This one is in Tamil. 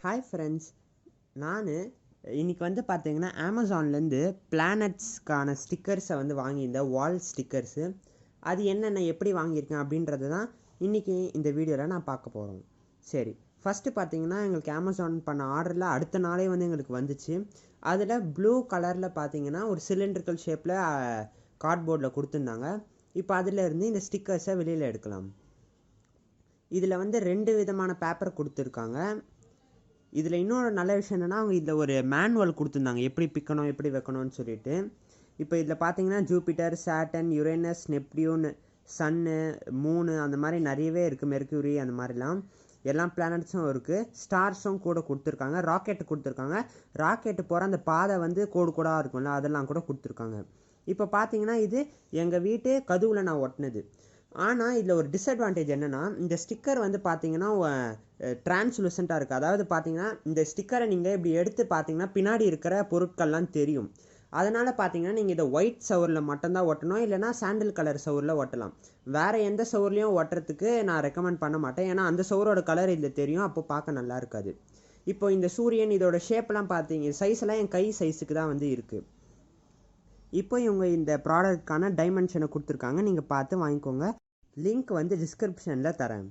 ஹாய் ஃப்ரெண்ட்ஸ், நான் இன்றைக்கி வந்து பார்த்தீங்கன்னா அமேசான்லேருந்து பிளானட்ஸ்க்கான ஸ்டிக்கர்ஸை வந்து வாங்கியிருந்தேன். வால் ஸ்டிக்கர்ஸு. அது என்னென்ன எப்படி வாங்கியிருக்கேன் அப்படின்றது தான் இன்றைக்கி இந்த வீடியோவில் நான் பார்க்க போகிறோம். சரி, ஃபஸ்ட்டு பார்த்தீங்கன்னா எங்களுக்கு அமேசான் பண்ண ஆர்டரில் அடுத்த நாளே வந்து எங்களுக்கு வந்துச்சு. அதில் ப்ளூ கலரில் பார்த்தீங்கன்னா ஒரு சிலிண்ட்ரிக்கல் ஷேப்பில் கார்ட்போர்டில் கொடுத்துருந்தாங்க. இப்போ அதிலேருந்து இந்த ஸ்டிக்கர்ஸை வெளியில் எடுக்கலாம். இதில் வந்து 2 விதமான பேப்பர் கொடுத்துருக்காங்க. இதில் இன்னொரு நல்ல விஷயம் என்னென்னா, அவங்க இதில் ஒரு மேனுவல் கொடுத்துருந்தாங்க, எப்படி பிக்கணும் எப்படி வைக்கணும்னு சொல்லிட்டு. இப்போ இதில் பார்த்தீங்கன்னா ஜூபிட்டர், சாட்டன், யுரேனஸ், நெப்டியூன், சன்னு, மூணு அந்த மாதிரி நிறையவே இருக்குது. மெர்க்யூரி அந்த மாதிரிலாம் எல்லா பிளானட்ஸும் இருக்குது. ஸ்டார்ஸும் கூட கொடுத்துருக்காங்க. ராக்கெட்டு கொடுத்துருக்காங்க. ராக்கெட்டு போகிற அந்த பாதை வந்து கோடு கோடாக இருக்கும்ல, அதெல்லாம் கூட கொடுத்துருக்காங்க. இப்போ பார்த்தீங்கன்னா இது எங்கள் வீட்டு கதவுல நான் ஒட்டினது. ஆனால் இதில் ஒரு டிஸ்அட்வான்டேஜ் என்னென்னா, இந்த ஸ்டிக்கர் வந்து பார்த்தீங்கன்னா டிரான்ஸ்லூசண்ட்டாக இருக்குது. அதாவது பார்த்தீங்கன்னா இந்த ஸ்டிக்கரை நீங்கள் இப்படி எடுத்து பார்த்தீங்கன்னா பின்னாடி இருக்கிற பொருட்கள்லாம் தெரியும். அதனால் பார்த்தீங்கன்னா நீங்கள் இதை ஒயிட் சவரில் மட்டும்தான் ஒட்டணும், இல்லைனா சாண்டில் கலர் சவரில் ஒட்டலாம். வேறு எந்த சவர்லையும் ஒட்டுறதுக்கு நான் ரெக்கமெண்ட் பண்ண மாட்டேன். ஏன்னா அந்த சவரோட கலர் இதில் தெரியும், அப்போ பார்க்க நல்லா இருக்காது. இப்போ இந்த சூரியன் இதோட ஷேப்லாம் பார்த்தீங்க, சைஸ்லாம் என் கை சைஸுக்கு தான் வந்து இருக்குது. இப்போ இவங்க இந்த ப்ராடக்ட்கான டைமென்ஷனை கொடுத்துருக்காங்க, நீங்கள் பார்த்து வாங்கிக்கோங்க. லிங்க் வந்து டிஸ்கிரிப்ஷனில் தரேன்.